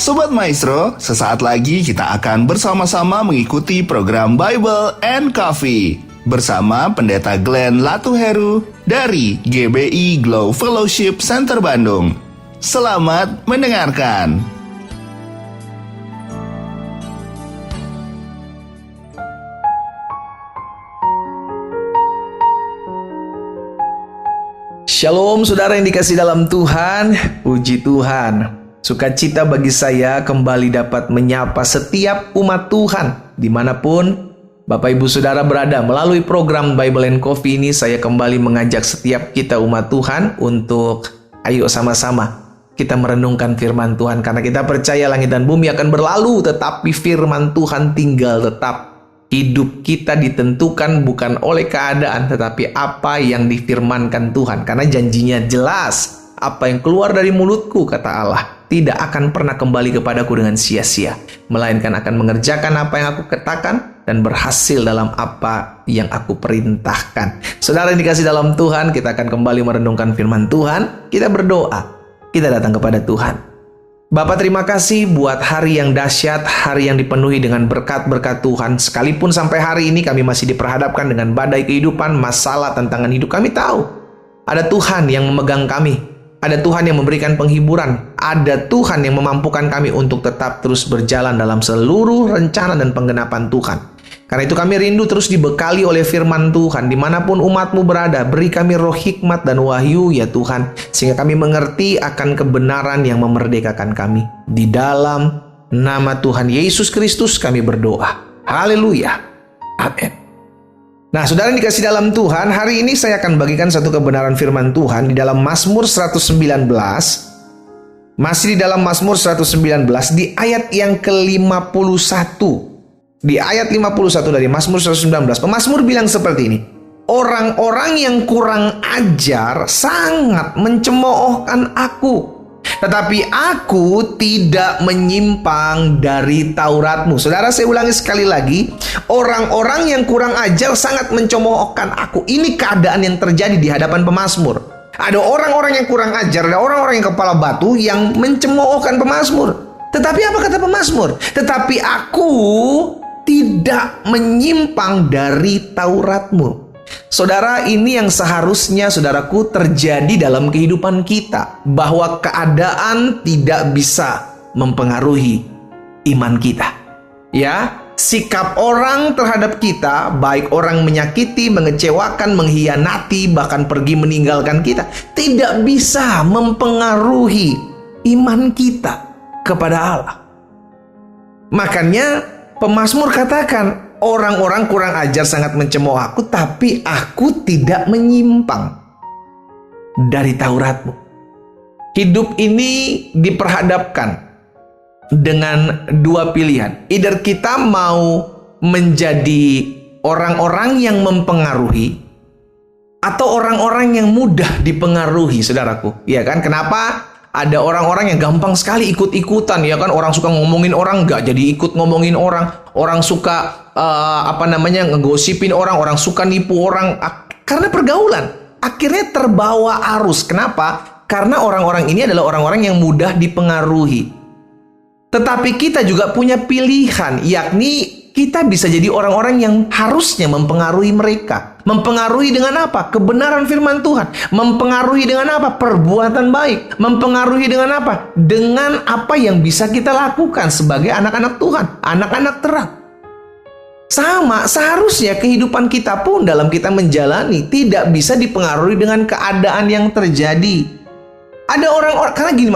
Sobat Maestro, sesaat lagi kita akan bersama-sama mengikuti program Bible and Coffee bersama Pendeta Glenn Latuheru dari GBI Glow Fellowship Center Bandung. Selamat mendengarkan. Shalom saudara yang dikasih dalam Tuhan, puji Tuhan. Sukacita bagi saya kembali dapat menyapa setiap umat Tuhan dimanapun Bapak Ibu Saudara berada. Melalui program Bible and Coffee ini saya kembali mengajak setiap kita umat Tuhan untuk ayo sama-sama kita merenungkan firman Tuhan. Karena kita percaya langit dan bumi akan berlalu, tetapi firman Tuhan tinggal tetap. Hidup kita ditentukan bukan oleh keadaan, tetapi apa yang difirmankan Tuhan. Karena janjinya jelas, apa yang keluar dari mulutku, kata Allah, tidak akan pernah kembali kepadaku dengan sia-sia, melainkan akan mengerjakan apa yang aku katakan dan berhasil dalam apa yang aku perintahkan. Saudara yang dikasih dalam Tuhan, kita akan kembali merenungkan firman Tuhan. Kita berdoa, kita datang kepada Tuhan. Bapak, terima kasih buat hari yang dahsyat, hari yang dipenuhi dengan berkat-berkat Tuhan. Sekalipun sampai hari ini kami masih diperhadapkan dengan badai kehidupan, masalah, tantangan hidup, kami tahu ada Tuhan yang memegang kami. Ada Tuhan yang memberikan penghiburan. Ada Tuhan yang memampukan kami untuk tetap terus berjalan dalam seluruh rencana dan penggenapan Tuhan. Karena itu kami rindu terus dibekali oleh firman Tuhan. Dimanapun umat-Mu berada, beri kami roh hikmat dan wahyu ya Tuhan, sehingga kami mengerti akan kebenaran yang memerdekakan kami. Di dalam nama Tuhan Yesus Kristus kami berdoa. Haleluya. Amin. Nah, saudara yang dikasih dalam Tuhan, hari ini saya akan bagikan satu kebenaran firman Tuhan di dalam Mazmur 119. Masih di dalam Mazmur 119 di ayat yang ke-51. Di ayat 51 dari Mazmur 119, pemazmur bilang seperti ini. Orang-orang yang kurang ajar sangat mencemoohkan aku, tetapi aku tidak menyimpang dari Taurat-Mu. Saudara, saya ulangi sekali lagi. Orang-orang yang kurang ajar sangat mencemoohkan aku. Ini keadaan yang terjadi di hadapan pemazmur. Ada orang-orang yang kurang ajar, ada orang-orang yang kepala batu yang mencemoohkan pemazmur. Tetapi apa kata pemazmur? Tetapi aku tidak menyimpang dari Taurat-Mu. Saudara, ini yang seharusnya saudaraku terjadi dalam kehidupan kita, bahwa keadaan tidak bisa mempengaruhi iman kita. Ya, sikap orang terhadap kita, baik orang menyakiti, mengecewakan, mengkhianati, bahkan pergi meninggalkan kita, tidak bisa mempengaruhi iman kita kepada Allah. Makanya pemazmur katakan, orang-orang kurang ajar sangat mencemooh aku, tapi aku tidak menyimpang dari Taurat-Mu. Hidup ini diperhadapkan dengan dua pilihan. Either kita mau menjadi orang-orang yang mempengaruhi, atau orang-orang yang mudah dipengaruhi, saudaraku. Ya kan? Kenapa? Ada orang-orang yang gampang sekali ikut-ikutan, ya kan? Orang suka ngomongin orang, nggak jadi ikut ngomongin orang. Orang suka ngegosipin orang, orang suka nipu orang. Karena pergaulan, akhirnya terbawa arus. Kenapa? Karena orang-orang ini adalah orang-orang yang mudah dipengaruhi. Tetapi kita juga punya pilihan, yakni kita bisa jadi orang-orang yang harusnya mempengaruhi mereka. Mempengaruhi dengan apa? Kebenaran firman Tuhan. Mempengaruhi dengan apa? Perbuatan baik. Mempengaruhi dengan apa? Dengan apa yang bisa kita lakukan sebagai anak-anak Tuhan, anak-anak terang. Sama, seharusnya kehidupan kita pun dalam kita menjalani tidak bisa dipengaruhi dengan keadaan yang terjadi. Ada orang-orang, karena gini,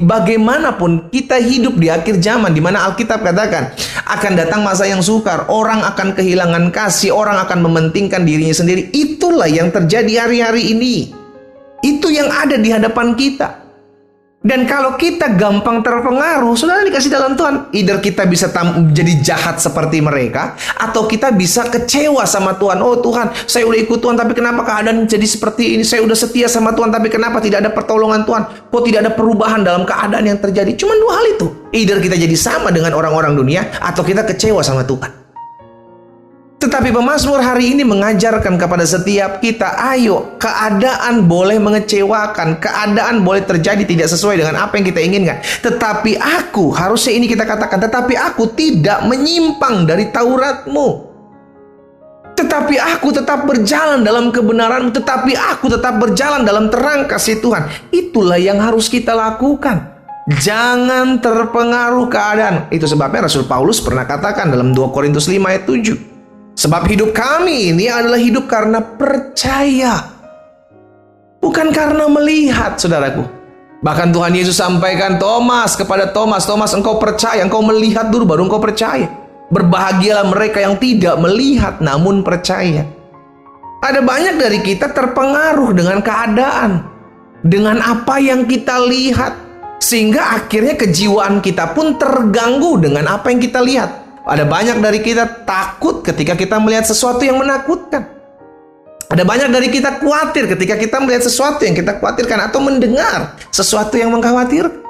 bagaimanapun kita hidup di akhir zaman, di mana Alkitab katakan akan datang masa yang sukar, orang akan kehilangan kasih, orang akan mementingkan dirinya sendiri. Itulah yang terjadi hari-hari ini. Itu yang ada di hadapan kita. Dan kalau kita gampang terpengaruh, saudara dikasih dalam Tuhan, either kita bisa jadi jahat seperti mereka, atau kita bisa kecewa sama Tuhan. Oh Tuhan, saya udah ikut Tuhan, tapi kenapa keadaan jadi seperti ini? Saya udah setia sama Tuhan, tapi kenapa tidak ada pertolongan Tuhan? Kok tidak ada perubahan dalam keadaan yang terjadi? Cuma dua hal itu. Either kita jadi sama dengan orang-orang dunia, atau kita kecewa sama Tuhan. Tetapi pemazmur hari ini mengajarkan kepada setiap kita, ayo, keadaan boleh mengecewakan, keadaan boleh terjadi tidak sesuai dengan apa yang kita inginkan. Tetapi aku, harusnya ini kita katakan, tetapi aku tidak menyimpang dari Taurat-Mu. Tetapi aku tetap berjalan dalam kebenaran-Mu, tetapi aku tetap berjalan dalam terang kasih Tuhan. Itulah yang harus kita lakukan. Jangan terpengaruh keadaan. Itu sebabnya Rasul Paulus pernah katakan dalam 2 Korintus 5 ayat 7. Sebab hidup kami ini adalah hidup karena percaya, bukan karena melihat, saudaraku. Bahkan Tuhan Yesus sampaikan kepada Thomas, engkau percaya, engkau melihat dulu baru engkau percaya. Berbahagialah mereka yang tidak melihat namun percaya. Ada banyak dari kita terpengaruh dengan keadaan, dengan apa yang kita lihat, sehingga akhirnya kejiwaan kita pun terganggu dengan apa yang kita lihat. Ada banyak dari kita takut ketika kita melihat sesuatu yang menakutkan. Ada banyak dari kita khawatir ketika kita melihat sesuatu yang kita khawatirkan atau mendengar sesuatu yang mengkhawatirkan.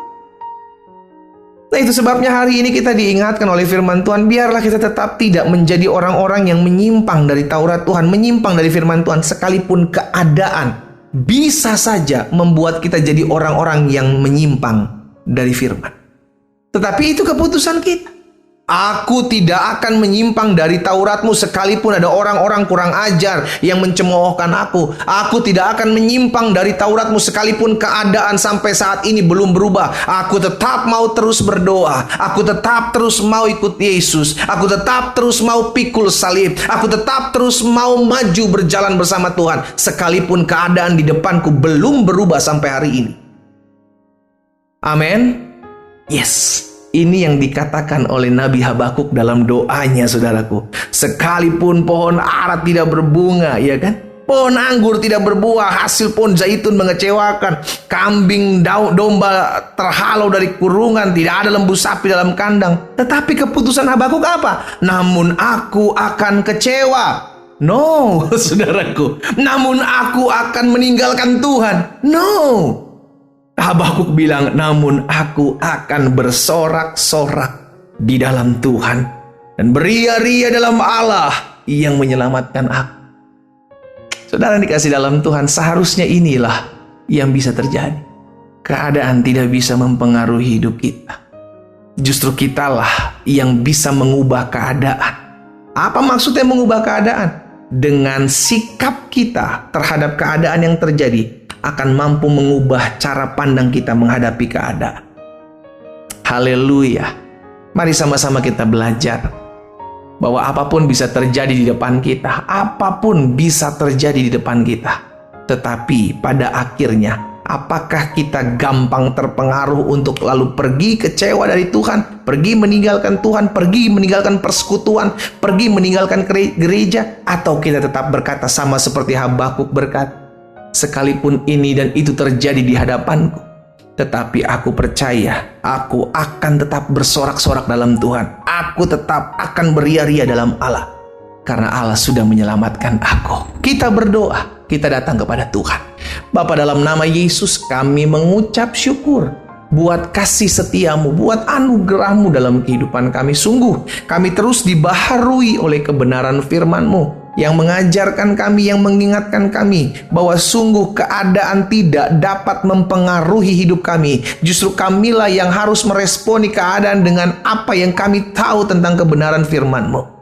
Nah, itu sebabnya hari ini kita diingatkan oleh firman Tuhan, biarlah kita tetap tidak menjadi orang-orang yang menyimpang dari Taurat Tuhan, menyimpang dari firman Tuhan, sekalipun keadaan bisa saja membuat kita jadi orang-orang yang menyimpang dari firman. Tetapi itu keputusan kita. Aku tidak akan menyimpang dari Taurat-Mu sekalipun ada orang-orang kurang ajar yang mencemoohkan aku. Aku tidak akan menyimpang dari Taurat-Mu sekalipun keadaan sampai saat ini belum berubah. Aku tetap mau terus berdoa. Aku tetap terus mau ikut Yesus. Aku tetap terus mau pikul salib. Aku tetap terus mau maju berjalan bersama Tuhan sekalipun keadaan di depanku belum berubah sampai hari ini. Amin. Yes. Ini yang dikatakan oleh Nabi Habakuk dalam doanya, saudaraku. Sekalipun pohon ara tidak berbunga, ya kan? Pohon anggur tidak berbuah, hasil pohon zaitun mengecewakan, kambing domba terhalau dari kurungan, tidak ada lembu sapi dalam kandang. Tetapi keputusan Habakuk apa? Namun aku akan kecewa. No, saudaraku. Namun aku akan meninggalkan Tuhan. No. Habakuk bilang, namun aku akan bersorak-sorak di dalam Tuhan dan beria-ria dalam Allah yang menyelamatkan aku. Saudara dikasih dalam Tuhan, seharusnya inilah yang bisa terjadi. Keadaan tidak bisa mempengaruhi hidup kita. Justru kitalah yang bisa mengubah keadaan. Apa maksudnya mengubah keadaan? Dengan sikap kita terhadap keadaan yang terjadi, akan mampu mengubah cara pandang kita menghadapi keadaan. Haleluya. Mari sama-sama kita belajar bahwa apapun bisa terjadi di depan kita, apapun bisa terjadi di depan kita. Tetapi pada akhirnya, apakah kita gampang terpengaruh untuk lalu pergi kecewa dari Tuhan, pergi meninggalkan Tuhan, pergi meninggalkan persekutuan, pergi meninggalkan gereja, atau kita tetap berkata sama seperti Habakuk berkata, sekalipun ini dan itu terjadi di hadapanku, tetapi aku percaya aku akan tetap bersorak-sorak dalam Tuhan. Aku tetap akan beria-ria dalam Allah, karena Allah sudah menyelamatkan aku. Kita berdoa, kita datang kepada Tuhan. Bapa, dalam nama Yesus kami mengucap syukur buat kasih setiamu, buat anugerahmu dalam kehidupan kami. Sungguh kami terus dibaharui oleh kebenaran firman-Mu yang mengajarkan kami, yang mengingatkan kami bahwa sungguh keadaan tidak dapat mempengaruhi hidup kami. Justru kamilah yang harus meresponi keadaan dengan apa yang kami tahu tentang kebenaran firman-Mu.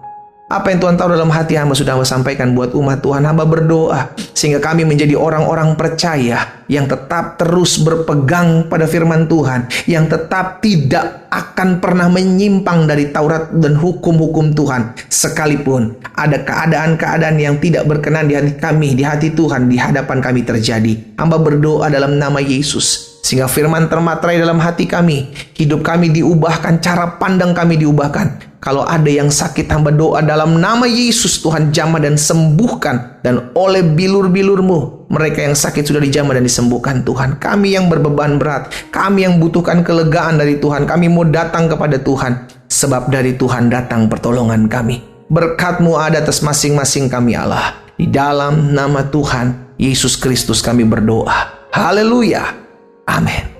Apa yang Tuhan tahu dalam hati hamba sudah hamba sampaikan buat umat Tuhan. Hamba berdoa sehingga kami menjadi orang-orang percaya yang tetap terus berpegang pada firman Tuhan, yang tetap tidak akan pernah menyimpang dari Taurat dan hukum-hukum Tuhan, sekalipun ada keadaan-keadaan yang tidak berkenan di hati kami, di hati Tuhan, di hadapan kami terjadi. Hamba berdoa dalam nama Yesus, sehingga firman termaterai dalam hati kami, hidup kami diubahkan, cara pandang kami diubahkan. Kalau ada yang sakit, hamba doa dalam nama Yesus, Tuhan jamah dan sembuhkan. Dan oleh bilur-bilur-Mu, mereka yang sakit sudah dijamah dan disembuhkan Tuhan. Kami yang berbeban berat, kami yang butuhkan kelegaan dari Tuhan, kami mau datang kepada Tuhan, sebab dari Tuhan datang pertolongan kami. Berkat-Mu ada atas masing-masing kami Allah. Di dalam nama Tuhan Yesus Kristus kami berdoa. Haleluya. Amin.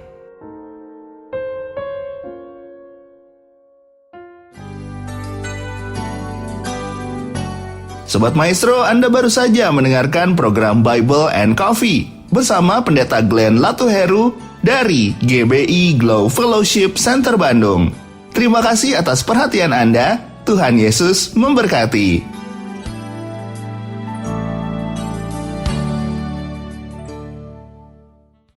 Sobat Maestro, Anda baru saja mendengarkan program Bible and Coffee bersama Pendeta Glenn Latuheru dari GBI Glow Fellowship Center Bandung. Terima kasih atas perhatian Anda. Tuhan Yesus memberkati.